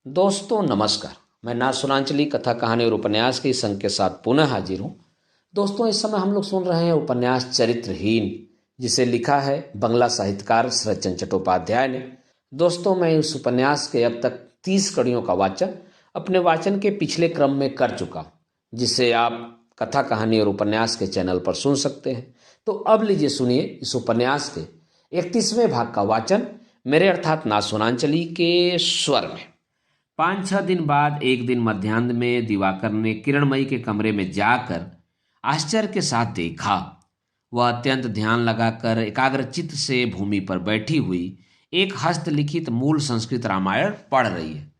दोस्तों नमस्कार। मैं नासुरांचली कथा कहानी और उपन्यास के इस अंक के साथ पुनः हाजिर हूँ। दोस्तों इस समय हम लोग सुन रहे हैं उपन्यास चरित्रहीन, जिसे लिखा है बंगला साहित्यकार शरदचंद्र चट्टोपाध्याय ने। दोस्तों मैं इस उपन्यास के अब तक 30 कड़ियों का वाचन अपने वाचन के पिछले क्रम में कर चुका हूँ, जिसे आप कथा कहानी और उपन्यास के चैनल पर सुन सकते हैं। तो अब लीजिए सुनिए इस उपन्यास के 31वें भाग का वाचन मेरे अर्थात नासुरांचली के स्वर में। 5-6 दिन बाद एक दिन मध्याह्न में दिवाकर ने किरणमयी के कमरे में जाकर आश्चर्य के साथ देखा। वह अत्यंत ध्यान लगाकर एकाग्रचित्त से भूमि पर बैठी हुई एक हस्तलिखित मूल संस्कृत रामायण पढ़ रही है।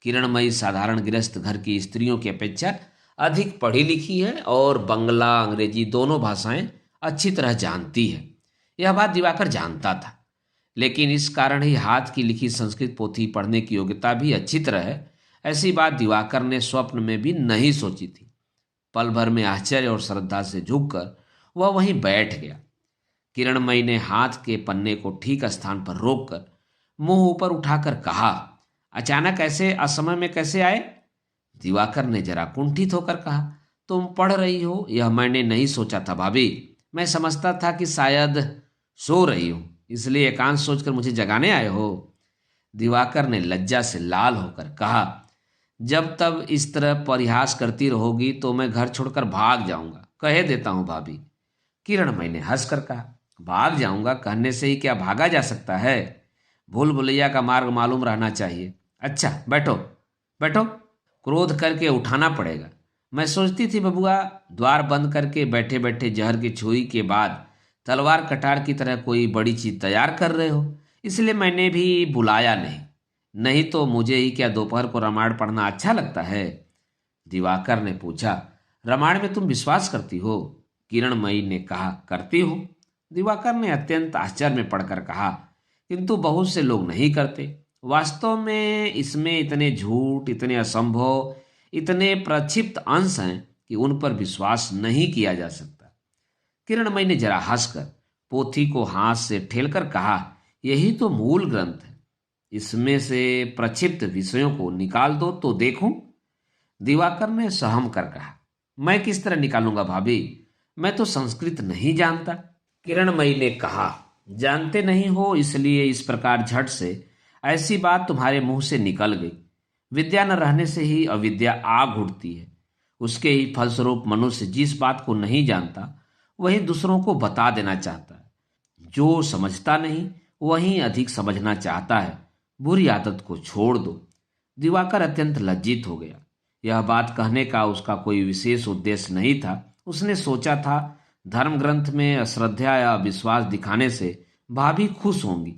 किरणमयी साधारण गृहस्थ घर की स्त्रियों की अपेक्षा अधिक पढ़ी लिखी है और बंगला अंग्रेजी दोनों भाषाएं अच्छी तरह जानती है। यह बात दिवाकर जानता था, लेकिन इस कारण ही हाथ की लिखी संस्कृत पोथी पढ़ने की योग्यता भी अच्छी तरह है, ऐसी बात दिवाकर ने स्वप्न में भी नहीं सोची थी। पल भर में आश्चर्य और श्रद्धा से झुककर वह वहीं बैठ गया। किरणमयी ने हाथ के पन्ने को ठीक स्थान पर रोककर मुंह ऊपर उठाकर कहा, अचानक ऐसे असमय में कैसे आए? दिवाकर ने जरा कुंठित होकर कहा, तुम पढ़ रही हो यह मैंने नहीं सोचा था भाभी। मैं समझता था कि शायद सो रही हो, इसलिए एकांत सोचकर मुझे जगाने आए हो। दिवाकर ने लज्जा से लाल होकर कहा, जब तब इस तरह परिहास करती रहोगी तो मैं घर छोड़कर भाग जाऊंगा, कहे देता हूं भाभी। किरणमयी ने हंसकर कहा, भाग जाऊंगा कहने से ही क्या भागा जा सकता है? भूल भुलैया का मार्ग मालूम रहना चाहिए। अच्छा बैठो बैठो, क्रोध करके उठाना पड़ेगा। मैं सोचती थी बबुआ, द्वार बंद करके बैठे बैठे जहर की छुरी के बाद तलवार कटार की तरह कोई बड़ी चीज तैयार कर रहे हो, इसलिए मैंने भी बुलाया नहीं। नहीं तो मुझे ही क्या दोपहर को रामायण पढ़ना अच्छा लगता है? दिवाकर ने पूछा, रामायण में तुम विश्वास करती हो? किरणमयी ने कहा, करती हूँ। दिवाकर ने अत्यंत आश्चर्य में पढ़कर कहा, किंतु बहुत से लोग नहीं करते। वास्तव में इसमें इतने झूठ, इतने असंभव, इतने प्रक्षिप्त अंश हैं कि उन पर विश्वास नहीं किया जा सकता। किरणमयी ने जरा हंसकर पोथी को हाथ से ठेलकर कहा, यही तो मूल ग्रंथ है, इसमें से प्रक्षिप्त विषयों को निकाल दो तो देखूं। दिवाकर ने सहम कर कहा, मैं किस तरह निकालूंगा भाभी, मैं तो संस्कृत नहीं जानता। किरणमयी ने कहा, जानते नहीं हो इसलिए इस प्रकार झट से ऐसी बात तुम्हारे मुंह से निकल गई। विद्या न रहने से ही अविद्या आग उठती है। उसके ही फलस्वरूप मनुष्य जिस बात को नहीं जानता वही दूसरों को बता देना चाहता है। जो समझता नहीं वही अधिक समझना चाहता है। बुरी आदत को छोड़ दो। दिवाकर अत्यंत लज्जित हो गया। यह बात कहने का उसका कोई विशेष उद्देश्य नहीं था। उसने सोचा था धर्म ग्रंथ में अश्रद्धा या विश्वास दिखाने से भाभी खुश होंगी।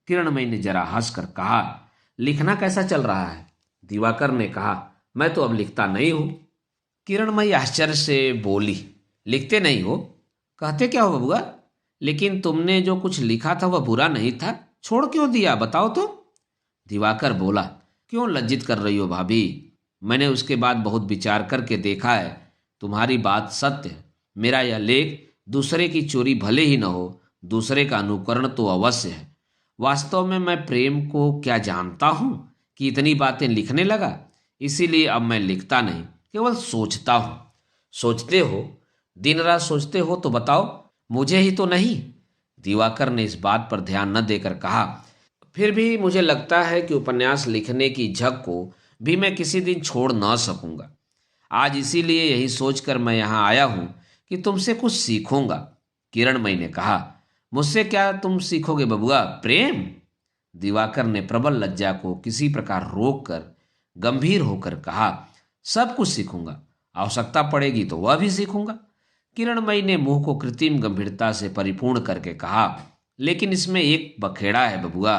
किरणमयी ने जरा हंसकर कहा, लिखना कैसा चल रहा है? दिवाकर ने कहा, मैं तो अब लिखता नहीं हूं। किरणमयी आश्चर्य से बोली, लिखते नहीं हो? कहते क्या हो बबुआ? लेकिन तुमने जो कुछ लिखा था वह बुरा नहीं था, छोड़ क्यों दिया बताओ तो? दिवाकर बोला, क्यों लज्जित कर रही हो भाभी? मैंने उसके बाद बहुत विचार करके देखा है, तुम्हारी बात सत्य है। मेरा यह लेख दूसरे की चोरी भले ही न हो, दूसरे का अनुकरण तो अवश्य है। वास्तव में मैं प्रेम को क्या जानता हूं कि इतनी बातें लिखने लगा। इसीलिए अब मैं लिखता नहीं, केवल सोचता हूं। सोचते हो? दिन रात सोचते हो तो बताओ, मुझे ही तो नहीं। दिवाकर ने इस बात पर ध्यान न देकर कहा, फिर भी मुझे लगता है कि उपन्यास लिखने की झक को भी मैं किसी दिन छोड़ न सकूंगा। आज इसीलिए यही सोचकर मैं यहाँ आया हूँ कि तुमसे कुछ सीखूंगा। किरणमयी ने कहा, मुझसे क्या तुम सीखोगे बबुआ? प्रेम? दिवाकर ने प्रबल लज्जा को किसी प्रकार रोक कर गंभीर होकर कहा, सब कुछ सीखूंगा, आवश्यकता पड़ेगी तो वह भी सीखूंगा। किरणमयी ने मुंह को कृत्रिम गंभीरता से परिपूर्ण करके कहा, लेकिन इसमें एक बखेड़ा है बबुआ।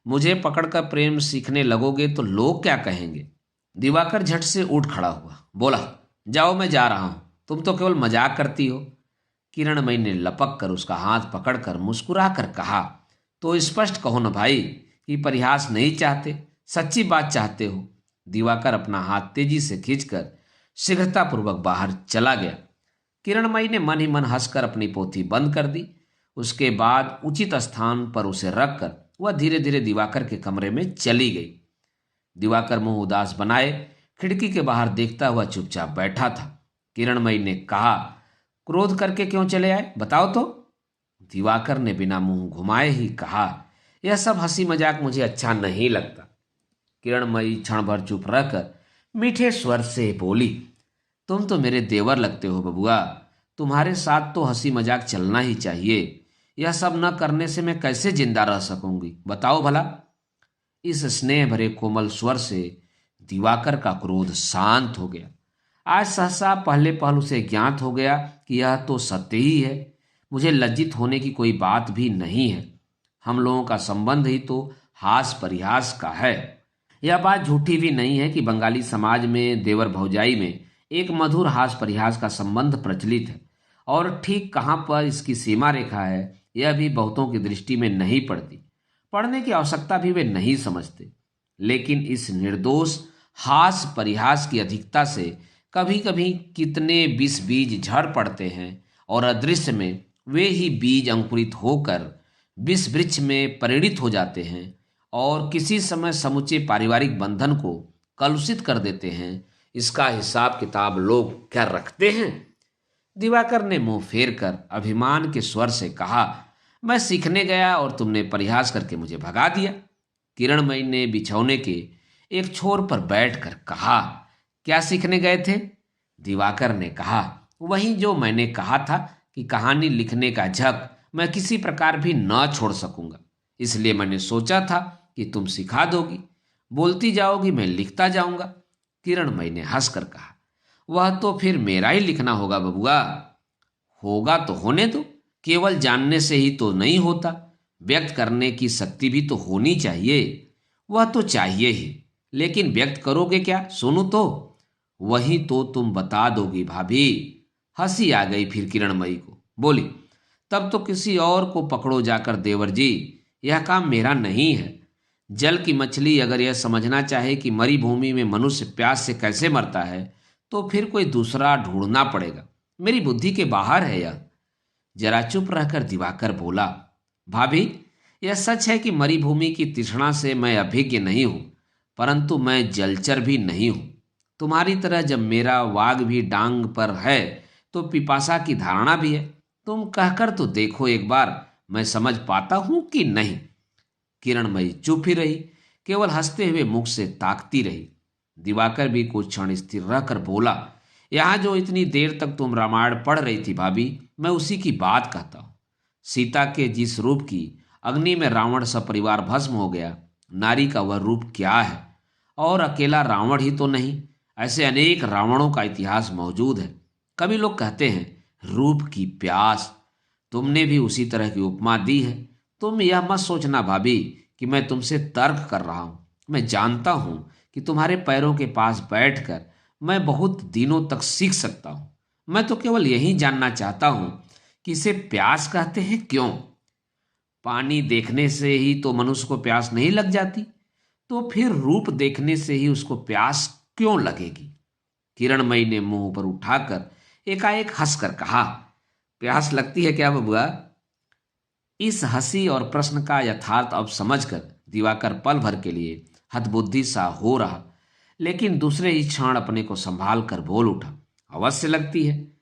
मुझे पकड़कर प्रेम सीखने लगोगे तो लोग क्या कहेंगे? दिवाकर झट से उठ खड़ा हुआ, बोला, जाओ मैं जा रहा हूं, तुम तो केवल मजाक करती हो। किरणमयी ने लपक कर उसका हाथ पकड़कर मुस्कुरा कर कहा, तो स्पष्ट कहो न भाई कि परिहास नहीं चाहते, सच्ची बात चाहते हो। दिवाकर अपना हाथ तेजी से खींचकर शीघ्रतापूर्वक बाहर चला गया। किरणमयी ने मन ही मन हंसकर अपनी पोथी बंद कर दी। उसके बाद उचित स्थान पर उसे रखकर वह धीरे धीरे दिवाकर के कमरे में चली गई। दिवाकर मुंह उदास बनाए खिड़की के बाहर देखता हुआ चुपचाप बैठा था। किरणमयी ने कहा, क्रोध करके क्यों चले आए, बताओ तो। दिवाकर ने बिना मुंह घुमाए ही कहा, यह सब हंसी मजाक मुझे अच्छा नहीं लगता। किरणमयी क्षण भर चुप रहकर मीठे स्वर से बोली, तुम तो मेरे देवर लगते हो बबुआ, तुम्हारे साथ तो हंसी मजाक चलना ही चाहिए। यह सब न करने से मैं कैसे जिंदा रह सकूंगी, बताओ भला। इस स्नेह भरे कोमल स्वर से दिवाकर का क्रोध शांत हो गया। आज सहसा पहले पहल उसे ज्ञात हो गया कि यह तो सत्य ही है। मुझे लज्जित होने की कोई बात भी नहीं है। हम लोगों का संबंध ही तो हास परिहास का है। यह बात झूठी भी नहीं है कि बंगाली समाज में देवर भौजाई में एक मधुर हास परिहास का संबंध प्रचलित है, और ठीक कहाँ पर इसकी सीमा रेखा है यह भी बहुतों की दृष्टि में नहीं पड़ती। पढ़ने की आवश्यकता भी वे नहीं समझते। लेकिन इस निर्दोष हास परिहास की अधिकता से कभी कभी कितने विष बीज झड़ पड़ते हैं, और अदृश्य में वे ही बीज अंकुरित होकर विष वृक्ष में परिणित हो जाते हैं और किसी समय समुचे पारिवारिक बंधन को कलुषित कर देते हैं। इसका हिसाब किताब लोग क्या रखते हैं? दिवाकर ने मुंह फेर कर अभिमान के स्वर से कहा, मैं सीखने गया और तुमने परिहास करके मुझे भगा दिया। किरणमयी ने बिछौने के एक छोर पर बैठकर कहा, क्या सीखने गए थे? दिवाकर ने कहा, वही जो मैंने कहा था कि कहानी लिखने का झक मैं किसी प्रकार भी न छोड़ सकूंगा। इसलिए मैंने सोचा था कि तुम सिखा दोगी, बोलती जाओगी, मैं लिखता जाऊंगा। किरणमयी ने हंसकर कहा, वह तो फिर मेरा ही लिखना होगा बबुआ। होगा तो होने दो, केवल जानने से ही तो नहीं होता, व्यक्त करने की शक्ति भी तो होनी चाहिए। वह तो चाहिए ही, लेकिन व्यक्त करोगे क्या, सुनो तो। वही तो तुम बता दोगी भाभी। हंसी आ गई फिर किरणमयी को, बोली, तब तो किसी और को पकड़ो जाकर देवर जी, यह काम मेरा नहीं है। जल की मछली अगर यह समझना चाहे कि मरी भूमि में मनुष्य प्यास से कैसे मरता है, तो फिर कोई दूसरा ढूंढना पड़ेगा। मेरी बुद्धि के बाहर है यह। जरा चुप रहकर दिवाकर बोला, भाभी, यह सच है कि मरी भूमि की तृष्णा से मैं अभिज्ञ नहीं हूं, परंतु मैं जलचर भी नहीं हूं। तुम्हारी तरह जब मेरा वाग भी डांग पर है तो पिपासा की धारणा भी है। तुम कहकर तो देखो एक बार, मैं समझ पाता हूं कि नहीं। किरणमयी चुप ही रही, केवल हंसते हुए मुख से ताकती रही। दिवाकर भी कुछ क्षण स्थिर रहकर बोला, यहां जो इतनी देर तक तुम रामायण पढ़ रही थी भाभी, मैं उसी की बात कहता हूं। सीता के जिस रूप की अग्नि में रावण सपरिवार भस्म हो गया, नारी का वह रूप क्या है? और अकेला रावण ही तो नहीं, ऐसे अनेक रावणों का इतिहास मौजूद है। कभी लोग कहते हैं रूप की प्यास, तुमने भी उसी तरह की उपमा दी है। तुम यह मत सोचना भाभी कि मैं तुमसे तर्क कर रहा हूं। मैं जानता हूं कि तुम्हारे पैरों के पास बैठकर मैं बहुत दिनों तक सीख सकता हूं। मैं तो केवल यही जानना चाहता हूं कि इसे प्यास कहते हैं क्यों? पानी देखने से ही तो मनुष्य को प्यास नहीं लग जाती, तो फिर रूप देखने से ही उसको प्यास क्यों लगेगी? किरणमयी ने मुंह पर उठाकर एकाएक हंसकर कहा, प्यास लगती है क्या बबुआ? इस हंसी और प्रश्न का यथार्थ अब समझकर दिवाकर पल भर के लिए हतबुद्धि सा हो रहा, लेकिन दूसरे ही क्षण अपने को संभाल कर बोल उठा, अवश्य लगती है।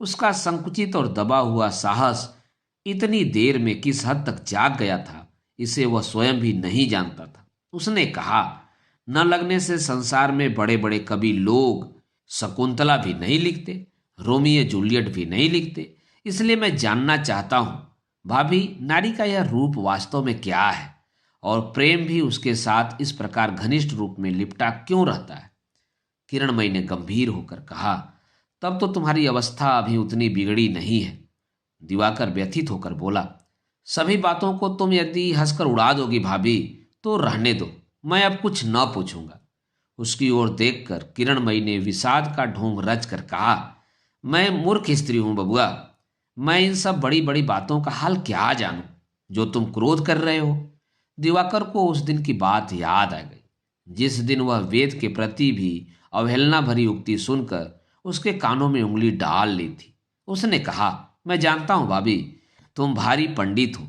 उसका संकुचित और दबा हुआ साहस इतनी देर में किस हद तक जाग गया था, इसे वह स्वयं भी नहीं जानता था। उसने कहा, न लगने से संसार में बड़े बड़े कवि लोग शकुंतला भी नहीं लिखते, रोमियो जूलियट भी नहीं लिखते। इसलिए मैं जानना चाहता हूं भाभी, नारी का यह रूप वास्तव में क्या है, और प्रेम भी उसके साथ इस प्रकार घनिष्ठ रूप में लिपटा क्यों रहता है? किरणमयी ने गंभीर होकर कहा, तब तो तुम्हारी अवस्था अभी उतनी बिगड़ी नहीं है। दिवाकर व्यथित होकर बोला, सभी बातों को तुम यदि हंसकर उड़ा दोगी भाभी, तो रहने दो, मैं अब कुछ न पूछूंगा। उसकी ओर देखकर किरणमयी ने विषाद का ढोंग रच कर कहा, मैं मूर्ख स्त्री हूं बबुआ, मैं इन सब बड़ी बड़ी बातों का हाल क्या जानूं जो तुम क्रोध कर रहे हो। दिवाकर को उस दिन की बात याद आ गई, जिस दिन वह वेद के प्रति भी अवहेलना भरी उक्ति सुनकर उसके कानों में उंगली डाल ली थी। उसने कहा, मैं जानता हूं भाभी, तुम भारी पंडित हो,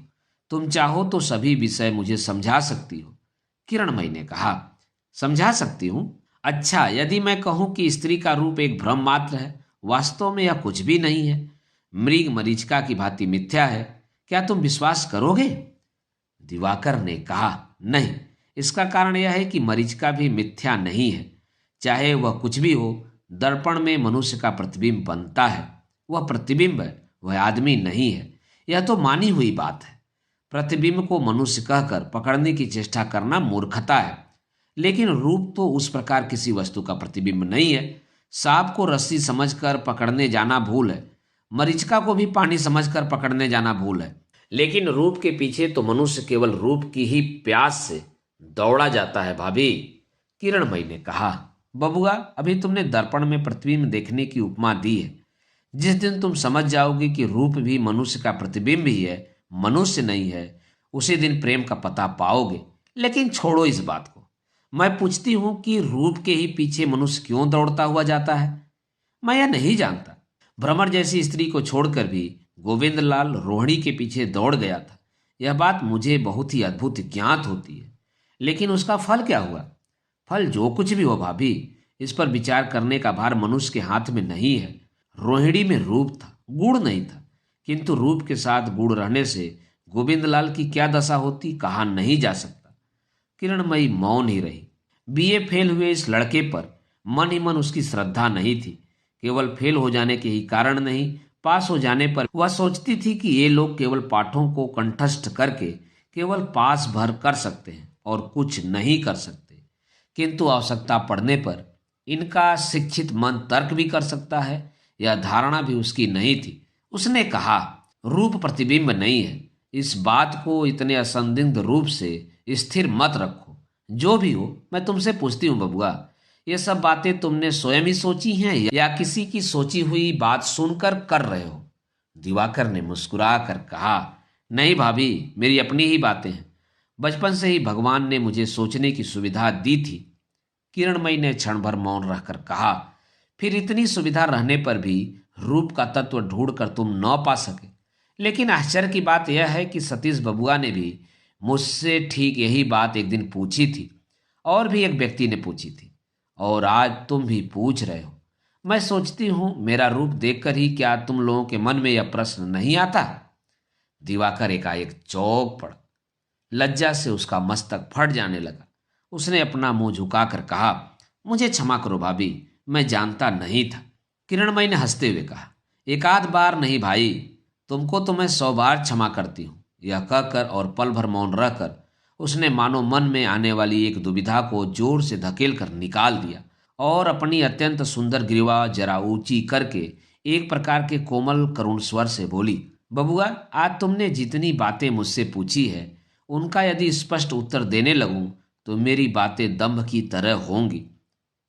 तुम चाहो तो सभी विषय मुझे समझा सकती हो। किरणमयी ने कहा, समझा सकती हूँ? अच्छा, यदि मैं कहूं कि स्त्री का रूप एक भ्रम मात्र है, वास्तव में यह कुछ भी नहीं है, मृग मरीचिका की भांति मिथ्या है, क्या तुम विश्वास करोगे? दिवाकर ने कहा, नहीं, इसका कारण यह है कि मरीचिका भी मिथ्या नहीं है। चाहे वह कुछ भी हो, दर्पण में मनुष्य का प्रतिबिंब बनता है। वह प्रतिबिंब है, वह आदमी नहीं है। यह तो मानी हुई बात है। प्रतिबिंब को मनुष्य कहकर पकड़ने की चेष्टा करना मूर्खता है। लेकिन रूप तो उस प्रकार किसी वस्तु का प्रतिबिंब नहीं है। सांप को रस्सी समझकर पकड़ने जाना भूल है, मरीचिका को भी पानी समझकर पकड़ने जाना भूल है। लेकिन रूप के पीछे तो मनुष्य केवल रूप की ही प्यास से दौड़ा जाता है भाभी। किरणमयी ने कहा, बबुआ, अभी तुमने दर्पण में प्रतिबिंब देखने की उपमा दी है। जिस दिन तुम समझ जाओगे कि रूप भी मनुष्य का प्रतिबिंब ही है, मनुष्य नहीं है, उसी दिन प्रेम का पता पाओगे। लेकिन छोड़ो इस बात को। मैं पूछती हूं कि रूप के ही पीछे मनुष्य क्यों दौड़ता हुआ जाता है? मैं यह नहीं जानता। भ्रमर जैसी स्त्री को छोड़कर भी गोविंदलाल रोहिणी के पीछे दौड़ गया था। यह बात मुझे बहुत ही अद्भुत ज्ञात होती है। लेकिन उसका फल क्या हुआ? फल जो कुछ भी हो भाभी, इस पर विचार करने का भार मनुष्य के हाथ में नहीं है। रोहिणी में रूप था, गुण नहीं था। किंतु रूप के साथ गुण रहने से गोविंदलाल की क्या दशा होती, कहा नहीं जा सकता। किरणमयी मौन ही रही। बीए फेल हुए इस लड़के पर मन ही मन उसकी श्रद्धा नहीं थी। केवल फेल हो जाने के ही कारण नहीं, पास हो जाने पर वह सोचती थी कि ये लोग केवल पाठों को कंठस्थ करके केवल पास भर कर सकते हैं और कुछ नहीं कर सकते। किंतु आवश्यकता पड़ने पर इनका शिक्षित मन तर्क भी कर सकता है, यह धारणा भी उसकी नहीं थी। उसने कहा, रूप प्रतिबिंब नहीं है। इस बात को इतने असंदिग्ध रूप से स्थिर मत रखो। जो भी हो, मैं तुमसे पूछती हूँ बबुआ, ये सब बातें तुमने स्वयं ही सोची हैं या किसी की सोची हुई बात सुनकर कर रहे हो? दिवाकर ने मुस्कुरा कर कहा, नहीं भाभी, मेरी अपनी ही बातें हैं। बचपन से ही भगवान ने मुझे सोचने की सुविधा दी थी। किरणमयी ने क्षण भर मौन रहकर कहा, फिर इतनी सुविधा रहने पर भी रूप का तत्व ढूंढकर तुम न पा सके? लेकिन आश्चर्य की बात यह है कि सतीश बबुआ ने भी मुझसे ठीक यही बात एक दिन पूछी थी, और भी एक व्यक्ति ने पूछी थी, और आज तुम भी पूछ रहे हो। मैं सोचती हूं मेरा रूप देखकर ही क्या तुम लोगों के मन में यह प्रश्न नहीं आता? दिवाकर एकाएक चौंक पड़ा। लज्जा से उसका मस्तक फट जाने लगा। उसने अपना मुंह झुकाकर कहा, मुझे क्षमा करो भाभी, मैं जानता नहीं था। किरणमयी ने हंसते हुए कहा, एक आध बार नहीं भाई, तुमको तो मैं 100 बार क्षमा करती हूँ। यह कहकर और पल भर मौन रहकर उसने मानो मन में आने वाली एक दुविधा को जोर से धकेल कर निकाल दिया और अपनी अत्यंत सुंदर ग्रीवा जरा ऊंची करके एक प्रकार के कोमल करुण स्वर से बोली, बबुआ, आज तुमने जितनी बातें मुझसे पूछी है, उनका यदि स्पष्ट उत्तर देने लगूं तो मेरी बातें दंभ की तरह होंगी।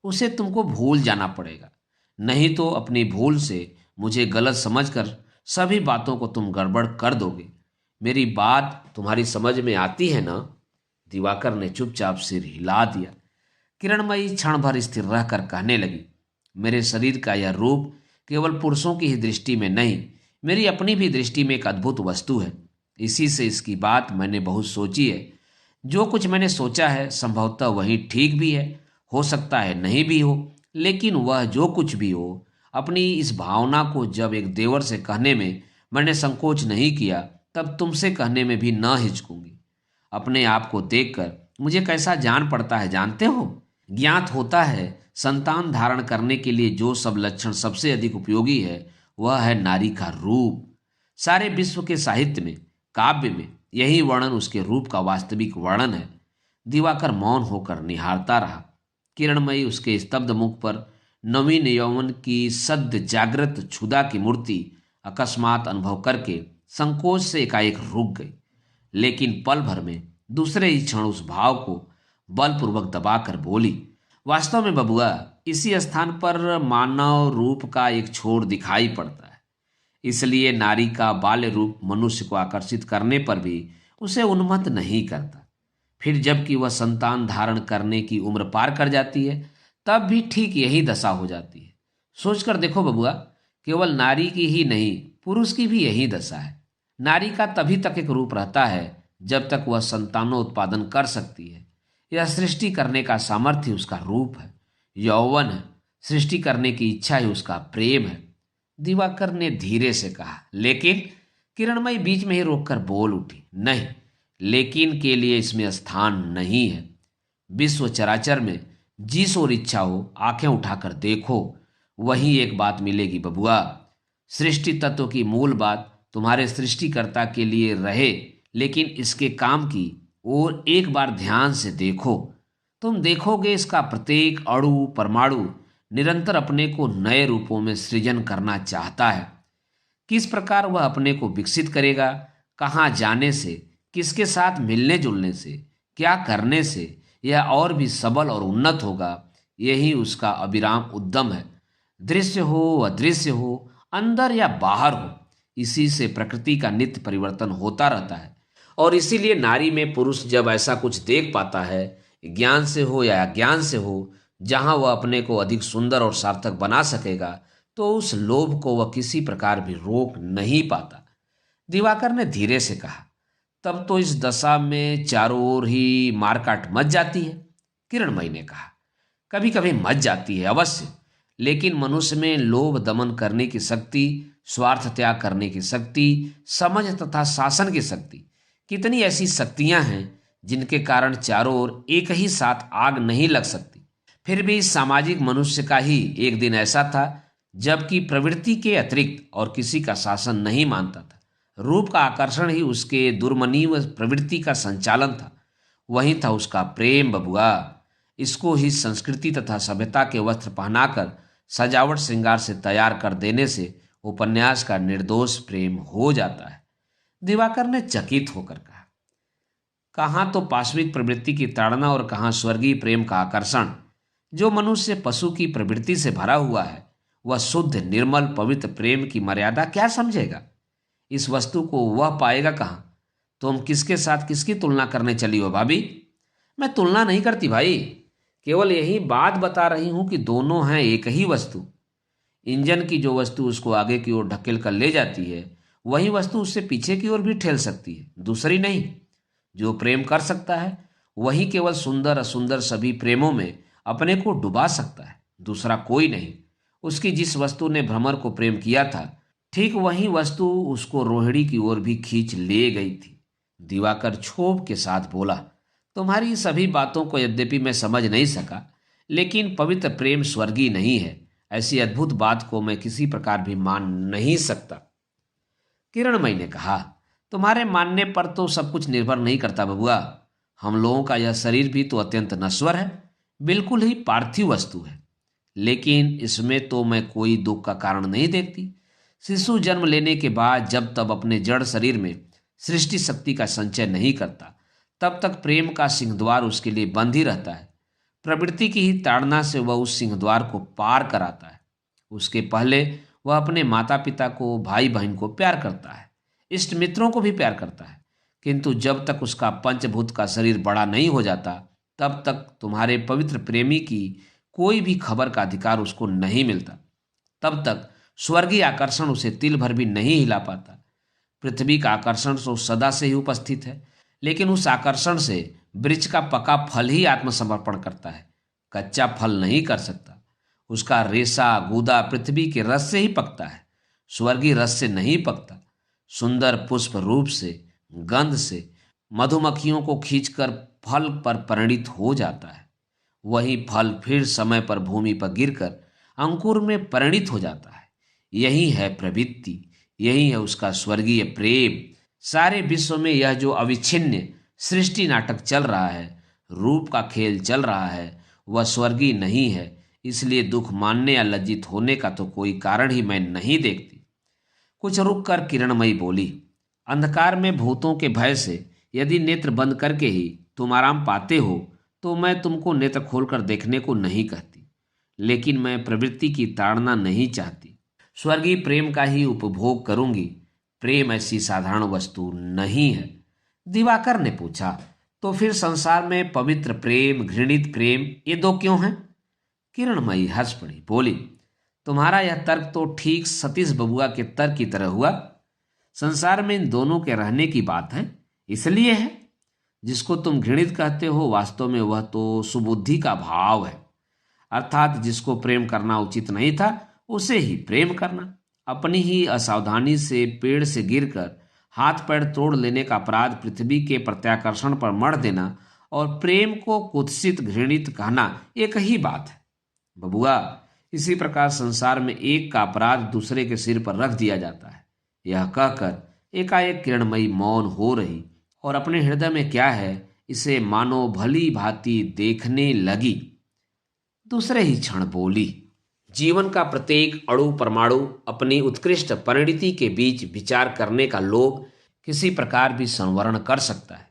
उसे तुमको भूल जाना पड़ेगा, नहीं तो अपनी भूल से मुझे गलत समझकर सभी बातों को तुम गड़बड़ कर दोगे। मेरी बात तुम्हारी समझ में आती है ना? दिवाकर ने चुपचाप सिर हिला दिया। किरणमयी क्षण भर स्थिर रहकर कहने लगी, मेरे शरीर का यह रूप केवल पुरुषों की ही दृष्टि में नहीं, मेरी अपनी भी दृष्टि में एक अद्भुत वस्तु है। इसी से इसकी बात मैंने बहुत सोची है। जो कुछ मैंने सोचा है संभवतः वही ठीक भी है, हो सकता है नहीं भी हो, लेकिन वह जो कुछ भी हो, अपनी इस भावना को जब एक देवर से कहने में मैंने संकोच नहीं किया, तब तुमसे कहने में भी न हिचकूंगी। अपने आप को देखकर मुझे कैसा जान पड़ता है जानते हो? ज्ञात होता है संतान धारण करने के लिए जो सब लक्षण सबसे अधिक उपयोगी है, वह है नारी का रूप। सारे विश्व के साहित्य में, काव्य में यही वर्णन उसके रूप का वास्तविक वर्णन है। दिवाकर मौन होकर निहारता रहा। किरणमयी उसके स्तब्ध मुख पर नवीन यौवन की सद्य जागृत क्षुधा की मूर्ति अकस्मात अनुभव करके संकोच से एकाएक रुक गई। लेकिन पल भर में दूसरे ही क्षण उस भाव को बलपूर्वक दबाकर बोली, वास्तव में बबुआ, इसी स्थान पर मानव रूप का एक छोर दिखाई पड़ता है। इसलिए नारी का बाल्य रूप मनुष्य को आकर्षित करने पर भी उसे उन्मत्त नहीं करता। फिर जबकि वह संतान धारण करने की उम्र पार कर जाती है, तब भी ठीक यही दशा हो जाती है। सोचकर देखो बबुआ, केवल नारी की ही नहीं, पुरुष की भी यही दशा है। नारी का तभी तक एक रूप रहता है जब तक वह संतानों उत्पादन कर सकती है। यह सृष्टि करने का सामर्थ्य उसका रूप है, यौवन है, सृष्टि करने की इच्छा ही उसका प्रेम है। दिवाकर ने धीरे से कहा। लेकिन किरणमयी बीच में ही रोककर बोल उठी। नहीं, लेकिन के लिए इसमें स्थान नहीं है। विश्व चराचर में जिस ओर इच्छा हो आंखें उठाकर देखो, वही एक बात मिलेगी बबुआ। सृष्टि तत्व की मूल बात तुम्हारे सृष्टिकर्ता के लिए रहे, लेकिन इसके काम की ओर एक बार ध्यान से देखो। तुम देखोगे इसका प्रत्येक अणु परमाणु निरंतर अपने को नए रूपों में सृजन करना चाहता है। किस प्रकार वह अपने को विकसित करेगा, कहाँ जाने से, किसके साथ मिलने जुलने से, क्या करने से यह और भी सबल और उन्नत होगा, यही उसका अविराम उद्यम है। दृश्य हो अदृश्य हो, अंदर या बाहर हो, इसी से प्रकृति का नित्य परिवर्तन होता रहता है। और इसीलिए नारी में पुरुष जब ऐसा कुछ देख पाता है, ज्ञान से हो या अज्ञान से हो, जहां वह अपने को अधिक सुंदर और सार्थक बना सकेगा, तो उस लोभ को वह किसी प्रकार भी रोक नहीं पाता। दिवाकर ने धीरे से कहा। तब तो इस दशा में चारों ओर ही मारकाट मच जाती है। किरणमयी ने कहा। कभी कभी मच जाती है अवश्य, लेकिन मनुष्य में लोभ दमन करने की शक्ति, स्वार्थ त्याग करने की शक्ति, समझ तथा शासन की शक्ति, कितनी ऐसी शक्तियां हैं जिनके कारण चारों ओर एक ही साथ आग नहीं लग सकती। फिर भी सामाजिक मनुष्य का ही एक दिन ऐसा था जबकि प्रवृत्ति के अतिरिक्त और किसी का शासन नहीं मानता था। रूप का आकर्षण ही उसके दुर्मनीय प्रवृत्ति का संचालन था। वही था उसका प्रेम बबुआ। इसको ही संस्कृति तथा सभ्यता के वस्त्र पहनाकर सजावट श्रृंगार से तैयार कर देने से उपन्यास का निर्दोष प्रेम हो जाता है। दिवाकर ने चकित होकर कहा। कहाँ तो पाशविक प्रवृत्ति की ताड़ना और कहाँ स्वर्गीय प्रेम का आकर्षण। जो मनुष्य पशु की प्रवृत्ति से भरा हुआ है, वह शुद्ध निर्मल पवित्र प्रेम की मर्यादा क्या समझेगा। इस वस्तु को वह पाएगा कहाँ। तुम किसके साथ किसकी तुलना करने चली हो भाभी। मैं तुलना नहीं करती भाई, केवल यही बात बता रही हूं कि दोनों हैं एक ही वस्तु। इंजन की जो वस्तु उसको आगे की ओर ढकेल कर ले जाती है, वही वस्तु उससे पीछे की ओर भी ठेल सकती है, दूसरी नहीं। जो प्रेम कर सकता है वही केवल सुंदर असुंदर सभी प्रेमों में अपने को डुबा सकता है, दूसरा कोई नहीं। उसकी जिस वस्तु ने भ्रमर को प्रेम किया था, ठीक वही वस्तु उसको रोहिणी की ओर भी खींच ले गई थी। दिवाकर क्षोभ के साथ बोला। तुम्हारी सभी बातों को यद्यपि मैं समझ नहीं सका, लेकिन पवित्र प्रेम स्वर्गीय नहीं है, ऐसी अद्भुत बात को मैं किसी प्रकार भी मान नहीं सकता। किरणमयी ने कहा। तुम्हारे मानने पर तो सब कुछ निर्भर नहीं करता बबुआ। हम लोगों का यह शरीर भी तो अत्यंत नश्वर है, बिल्कुल ही पार्थिव वस्तु है, लेकिन इसमें तो मैं कोई दुख का कारण नहीं देखती। शिशु जन्म लेने के बाद जब तब अपने जड़ शरीर में सृष्टि शक्ति का संचय नहीं करता, तब तक प्रेम का सिंहद्वार उसके लिए बंद ही रहता है। प्रवृत्ति की ही ताड़ना से वह उस सिंहद्वार को पार कराता है। उसके पहले वह अपने माता पिता को, भाई बहन को प्यार करता है, इष्ट मित्रों को भी प्यार करता है, किंतु जब तक उसका पंचभूत का शरीर बड़ा नहीं हो जाता, तब तक तुम्हारे पवित्र प्रेमी की कोई भी खबर का अधिकार उसको नहीं मिलता। तब तक स्वर्गीय आकर्षण उसे तिल भर भी नहीं हिला पाता। पृथ्वी का आकर्षण तो सदा से ही उपस्थित है, लेकिन उस आकर्षण से वृक्ष का पका फल ही आत्मसमर्पण करता है, कच्चा फल नहीं कर सकता। उसका रेशा गूदा पृथ्वी के रस से ही पकता है, स्वर्गीय रस से नहीं पकता। सुंदर पुष्प रूप से, गंध से मधुमक्खियों को खींचकर फल पर परिणित हो जाता है। वही फल फिर समय पर भूमि पर गिरकर अंकुर में परिणित हो जाता है। यही है प्रवृत्ति, यही है उसका स्वर्गीय प्रेम। सारे विश्व में यह जो अविच्छिन्न सृष्टि नाटक चल रहा है, रूप का खेल चल रहा है, वह स्वर्गीय नहीं है। इसलिए दुख मानने या लज्जित होने का तो कोई कारण ही मैं नहीं देखती। कुछ रुक कर किरणमयी बोली। अंधकार में भूतों के भय से यदि नेत्र बंद करके ही तुम आराम पाते हो, तो मैं तुमको नेत्र खोलकर देखने को नहीं कहती, लेकिन मैं प्रवृत्ति की ताड़ना नहीं चाहती। स्वर्गीय प्रेम का ही उपभोग करूंगी। प्रेम ऐसी साधारण वस्तु नहीं है। दिवाकर ने पूछा। तो फिर संसार में पवित्र प्रेम, घृणित प्रेम, ये दो क्यों हैं? किरणमयी हंस पड़ी, बोली। तुम्हारा यह तर्क तो ठीक सतीश बबुआ के तर्क की तरह हुआ। संसार में इन दोनों के रहने की बात है, इसलिए है। जिसको तुम घृणित कहते हो वास्तव में वह तो सुबुद्धि का भाव है, अर्थात जिसको प्रेम करना उचित नहीं था उसे ही प्रेम करना। अपनी ही असावधानी से पेड़ से गिरकर हाथ पैर तोड़ लेने का अपराध पृथ्वी के प्रत्याकर्षण पर मढ़ देना और प्रेम को कुत्सित घृणित कहना एक ही बात है बबुआ। इसी प्रकार संसार में एक का अपराध दूसरे के सिर पर रख दिया जाता है। यह कहकर एकाएक किरणमयी मौन हो रही और अपने हृदय में क्या है इसे मानो भली भांति देखने लगी। दूसरे ही क्षण बोली, जीवन का प्रत्येक अणु परमाणु अपनी उत्कृष्ट परिणति के बीच विचार करने का लोभ किसी प्रकार भी संवरण कर सकता है।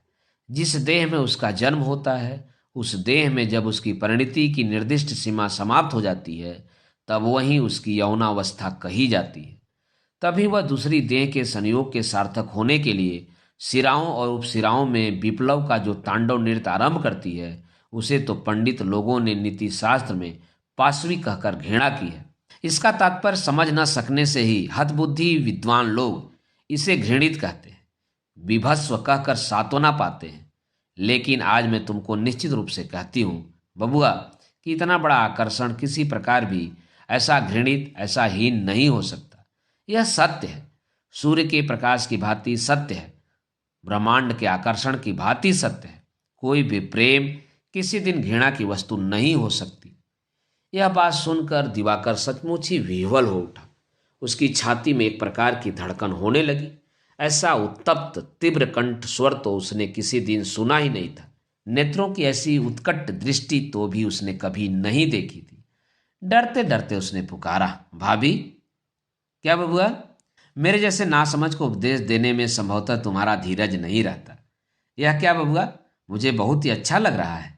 जिस देह में उसका जन्म होता है उस देह में जब उसकी परिणति की निर्दिष्ट सीमा समाप्त हो जाती है तब वहीं उसकी यौनावस्था कही जाती है। तभी वह दूसरी देह के संयोग के सार्थक होने के लिए सिराओं और उपसिराओं में विप्लव का जो तांडव नृत्य आरंभ करती है उसे तो पंडित लोगों ने नीति शास्त्र में पाशवी कहकर घृणा की है। इसका तात्पर्य समझ न सकने से ही हतबुद्धि विद्वान लोग इसे घृणित कहते हैं, विभस्व कहकर सात्वना पाते हैं। लेकिन आज मैं तुमको निश्चित रूप से कहती हूँ बबुआ कि इतना बड़ा आकर्षण किसी प्रकार भी ऐसा घृणित ऐसा हीन नहीं हो सकता। यह सत्य है, सूर्य के प्रकाश की भांति सत्य है, ब्रह्मांड के आकर्षण की भांति सत्य है। कोई भी प्रेम किसी दिन घृणा की वस्तु नहीं हो सकती। यह बात सुनकर दिवाकर सचमुच ही विह्वल हो उठा। उसकी छाती में एक प्रकार की धड़कन होने लगी। ऐसा उत्तप्त तीव्र कंठ स्वर तो उसने किसी दिन सुना ही नहीं था। नेत्रों की ऐसी उत्कट दृष्टि तो भी उसने कभी नहीं देखी थी। डरते डरते उसने पुकारा, भाभी। क्या बबुआ? मेरे जैसे नासमझ को उपदेश देने में संभवतः तुम्हारा धीरज नहीं रहता। यह क्या बबुआ? मुझे बहुत ही अच्छा लग रहा है।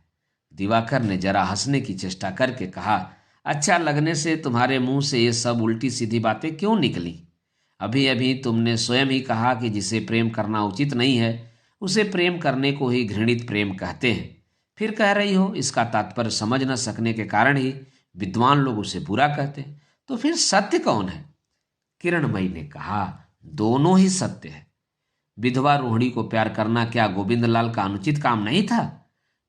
दिवाकर ने जरा हंसने की चेष्टा करके कहा, अच्छा लगने से तुम्हारे मुंह से ये सब उल्टी सीधी बातें क्यों निकली? अभी अभी तुमने स्वयं ही कहा कि जिसे प्रेम करना उचित नहीं है उसे प्रेम करने को ही घृणित प्रेम कहते हैं। फिर कह रही हो इसका तात्पर्य समझ न सकने के कारण ही विद्वान लोग उसे बुरा कहते हैं। तो फिर सत्य कौन है? किरणमयी ने कहा, दोनों ही सत्य है। विधवा रोहिणी को प्यार करना क्या गोविंदलाल का अनुचित काम नहीं था?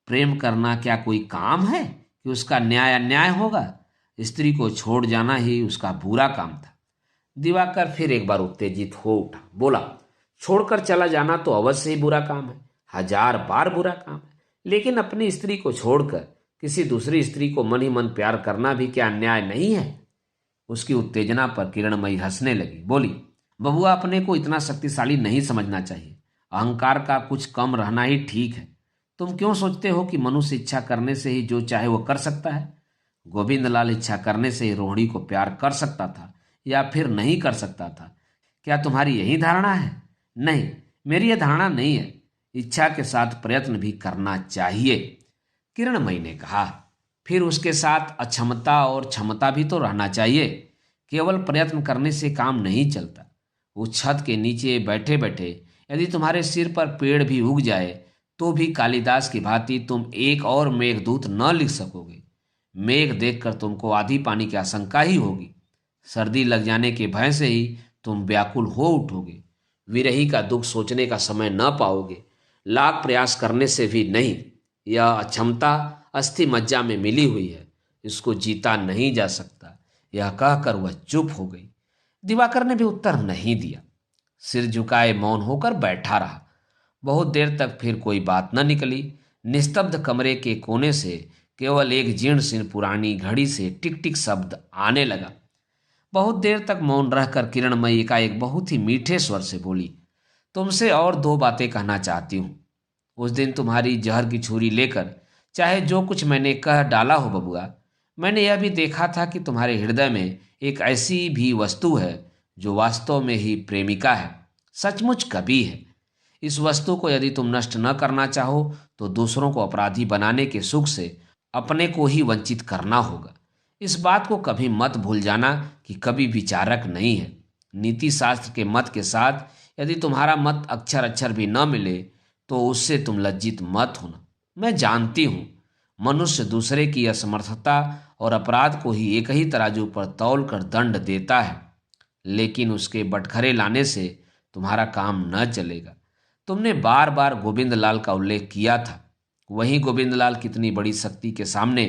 प्रेम करना क्या कोई काम है कि उसका न्याय अन्याय होगा? स्त्री को छोड़ जाना ही उसका बुरा काम था। दिवाकर फिर एक बार उत्तेजित हो उठा, बोला, छोड़कर चला जाना तो अवश्य ही बुरा काम है, 1000 बार बुरा काम है। लेकिन अपनी स्त्री को छोड़कर किसी दूसरी स्त्री को मन ही मन प्यार करना भी क्या अन्याय नहीं है? उसकी उत्तेजना पर किरणमयी हंसने लगी, बोली, बबुआ अपने को इतना शक्तिशाली नहीं समझना चाहिए। अहंकार का कुछ कम रहना ही ठीक है। तुम क्यों सोचते हो कि मनुष्य इच्छा करने से ही जो चाहे वो कर सकता है? गोविंदलाल इच्छा करने से ही रोहिणी को प्यार कर सकता था या फिर नहीं कर सकता था? क्या तुम्हारी यही धारणा है? नहीं, मेरी यह धारणा नहीं है। इच्छा के साथ प्रयत्न भी करना चाहिए। किरणमयी ने कहा, फिर उसके साथ अक्षमता और क्षमता भी तो रहना चाहिए। केवल प्रयत्न करने से काम नहीं चलता। उस छत के नीचे बैठे बैठे यदि तुम्हारे सिर पर पेड़ भी उग जाए तो भी कालिदास की भांति तुम एक और मेघदूत न लिख सकोगे। मेघ देखकर तुमको आधी पानी की आशंका ही होगी। सर्दी लग जाने के भय से ही तुम व्याकुल हो उठोगे। विरही का दुख सोचने का समय न पाओगे। लाख प्रयास करने से भी नहीं। यह अक्षमता अस्थि मज्जा में मिली हुई है, इसको जीता नहीं जा सकता। यह कहकर वह चुप हो गई। दिवाकर ने भी उत्तर नहीं दिया, सिर झुकाए मौन होकर बैठा रहा। बहुत देर तक फिर कोई बात न निकली। निस्तब्ध कमरे के कोने से केवल एक जीर्ण सी पुरानी घड़ी से टिक टिक शब्द आने लगा। बहुत देर तक मौन रहकर किरणमयी का एक बहुत ही मीठे स्वर से बोली, तुमसे और 2 बातें कहना चाहती हूँ। उस दिन तुम्हारी जहर की छुरी लेकर चाहे जो कुछ मैंने कह डाला हो बबुआ, मैंने यह भी देखा था कि तुम्हारे हृदय में एक ऐसी भी वस्तु है जो वास्तव में ही प्रेमिका है, सचमुच कवि है। इस वस्तु को यदि तुम नष्ट न करना चाहो तो दूसरों को अपराधी बनाने के सुख से अपने को ही वंचित करना होगा। इस बात को कभी मत भूल जाना कि कवि विचारक नहीं है। नीति शास्त्र के मत के साथ यदि तुम्हारा मत अक्षर अक्षर भी न मिले तो उससे तुम लज्जित मत होना। मैं जानती हूँ मनुष्य दूसरे की असमर्थता और अपराध को ही एक ही तराजू पर तौल कर दंड देता है, लेकिन उसके बटखरे लाने से तुम्हारा काम न चलेगा। तुमने बार बार गोविंद लाल का उल्लेख किया था। वही गोविंद लाल कितनी बड़ी शक्ति के सामने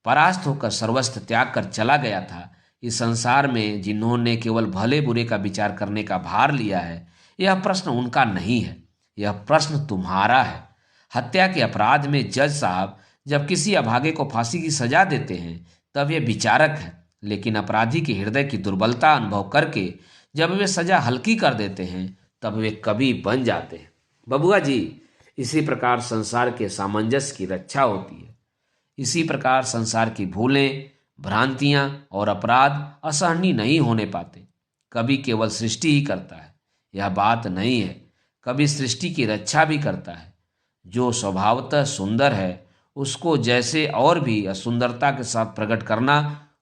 परास्त होकर सर्वस्व त्याग कर चला गया था। इस संसार में जिन्होंने केवल भले बुरे का विचार करने का भार लिया है, यह प्रश्न उनका नहीं है, यह प्रश्न तुम्हारा है। हत्या के अपराध में जज साहब जब किसी अभागे को फांसी की सजा देते हैं तब ये विचारक है, लेकिन अपराधी के हृदय की दुर्बलता अनुभव करके जब वे सजा हल्की कर देते हैं तब वे कवि बन जाते हैं। बबुआ जी, इसी प्रकार संसार के सामंजस्य की रक्षा होती है। इसी प्रकार संसार की भूलें, भ्रांतियां और अपराध असहनीय नहीं होने पाते। कवि केवल सृष्टि ही करता है, यह बात नहीं है। कवि सृष्टि की रक्षा भी करता है। जो स्वभावतः सुंदर है उसको जैसे और भी असुंदरता के साथ प्रकट करना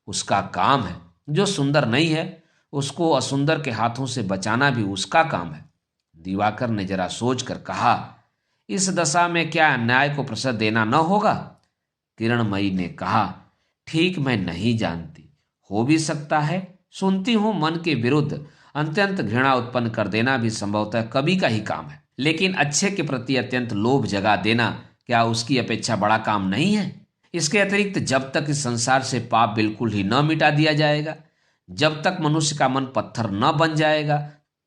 उसका काम है। जो सुंदर नहीं है उसको असुंदर के हाथों से बचाना भी उसका काम है। दिवाकर ने जरा सोचकर कहा, इस दशा में क्या अन्याय को प्रसन्न देना न होगा? किरणमयी ने कहा, ठीक मैं नहीं जानती, हो भी सकता है। सुनती हूं मन के विरुद्ध अत्यंत घृणा उत्पन्न कर देना भी संभवतः कवि का ही काम है, लेकिन अच्छे के प्रति अत्यंत लोभ जगा देना क्या उसकी अपेक्षा बड़ा काम नहीं है? इसके अतिरिक्त जब तक इस संसार से पाप बिल्कुल ही न मिटा दिया जाएगा, जब तक मनुष्य का मन पत्थर न बन जाएगा,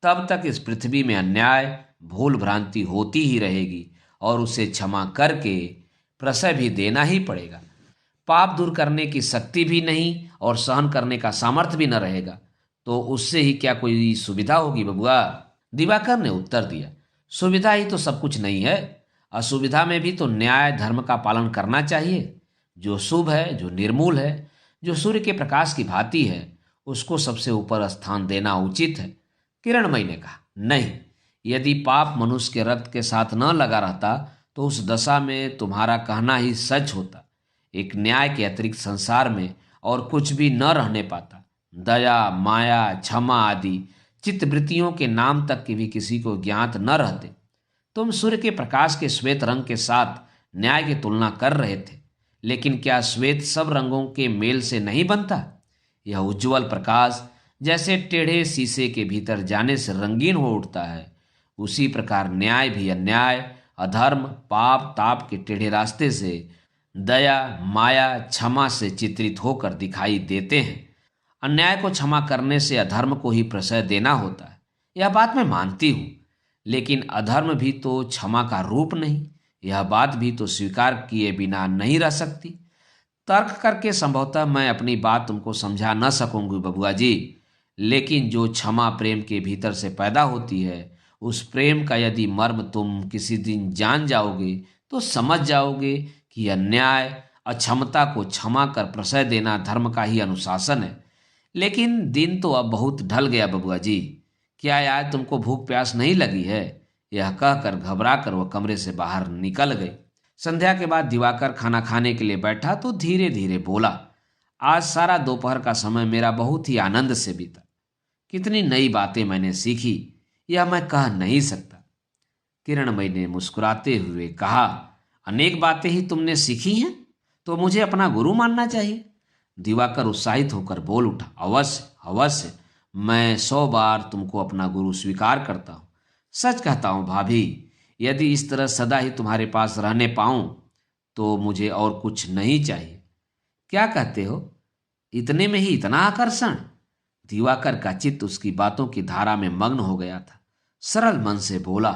तब तक इस पृथ्वी में अन्याय, भूल भ्रांति होती ही रहेगी और उसे क्षमा करके प्रशय भी देना ही पड़ेगा। पाप दूर करने की शक्ति भी नहीं और सहन करने का सामर्थ्य भी न रहेगा तो उससे ही क्या कोई सुविधा होगी बबुआ? दिवाकर ने उत्तर दिया, सुविधा ही तो सब कुछ नहीं है। असुविधा में भी तो न्याय धर्म का पालन करना चाहिए। जो शुभ है, जो निर्मूल है, जो सूर्य के प्रकाश की भांति है, उसको सबसे ऊपर स्थान देना उचित है। किरणमयी ने कहा, नहीं, यदि पाप मनुष्य के रक्त के साथ न लगा रहता तो उस दशा में तुम्हारा कहना ही सच होता। एक न्याय के अतिरिक्त संसार में और कुछ भी न रहने पाता। दया, माया, क्षमा आदि चित्तवृत्तियों के नाम तक के भी किसी को ज्ञात न रहते। तुम सूर्य के प्रकाश के श्वेत रंग के साथ न्याय की तुलना कर रहे थे, लेकिन क्या श्वेत सब रंगों के मेल से नहीं बनता? यह उज्जवल प्रकाश जैसे टेढ़े शीशे के भीतर जाने से रंगीन हो उठता है, उसी प्रकार न्याय भी अन्याय, अधर्म, पाप, ताप के टेढ़े रास्ते से दया, माया, क्षमा से चित्रित होकर दिखाई देते हैं। अन्याय को क्षमा करने से अधर्म को ही प्रशय देना होता है, यह बात मैं मानती हूँ, लेकिन अधर्म भी तो क्षमा का रूप नहीं, यह बात भी तो स्वीकार किए बिना नहीं रह सकती। तर्क करके संभवतः मैं अपनी बात तुमको समझा न सकूंगी बबुआ जी, लेकिन जो क्षमा प्रेम के भीतर से पैदा होती है, उस प्रेम का यदि मर्म तुम किसी दिन जान जाओगे तो समझ जाओगे कि अन्याय, अक्षमता को क्षमा कर प्रशय देना धर्म का ही अनुशासन है। लेकिन दिन तो अब बहुत ढल गया बबुआ जी, क्या यार तुमको भूख प्यास नहीं लगी है? यह कहकर घबरा कर वह कमरे से बाहर निकल गई। संध्या के बाद दिवाकर खाना खाने के लिए बैठा तो धीरे धीरे बोला, आज सारा दोपहर का समय मेरा बहुत ही आनंद से बीता। कितनी नई बातें मैंने सीखी, यह मैं कह नहीं सकता। किरणमयी ने मुस्कुराते हुए कहा, अनेक बातें ही तुमने सीखी हैं तो मुझे अपना गुरु मानना चाहिए। दिवाकर उत्साहित होकर बोल उठा, अवश्य अवश्य, मैं 100 बार तुमको अपना गुरु स्वीकार करता हूँ। सच कहता हूँ भाभी, यदि इस तरह सदा ही तुम्हारे पास रहने पाऊं तो मुझे और कुछ नहीं चाहिए। क्या कहते हो? इतने में ही इतना आकर्षण? दिवाकर का चित्त उसकी बातों की धारा में मग्न हो गया था। सरल मन से बोला,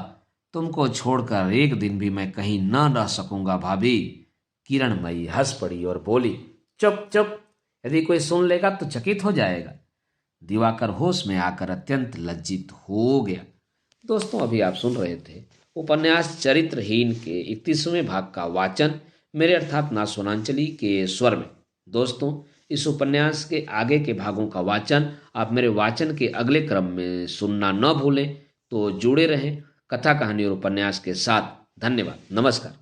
तुमको छोड़कर एक दिन भी मैं कहीं न रह सकूंगा भाभी। किरणमयी हंस पड़ी और बोली, चुप चुप, यदि कोई सुन लेगा तो चकित हो जाएगा। दिवाकर होश में आकर अत्यंत लज्जित हो गया। दोस्तों, अभी आप सुन रहे थे उपन्यास चरित्रहीन के 31वें भाग का वाचन मेरे अर्थात ना सोनांचली के स्वर में। दोस्तों, इस उपन्यास के आगे के भागों का वाचन आप मेरे वाचन के अगले क्रम में सुनना न भूलें। तो जुड़े रहें कथा, कहानी और उपन्यास के साथ। धन्यवाद, नमस्कार।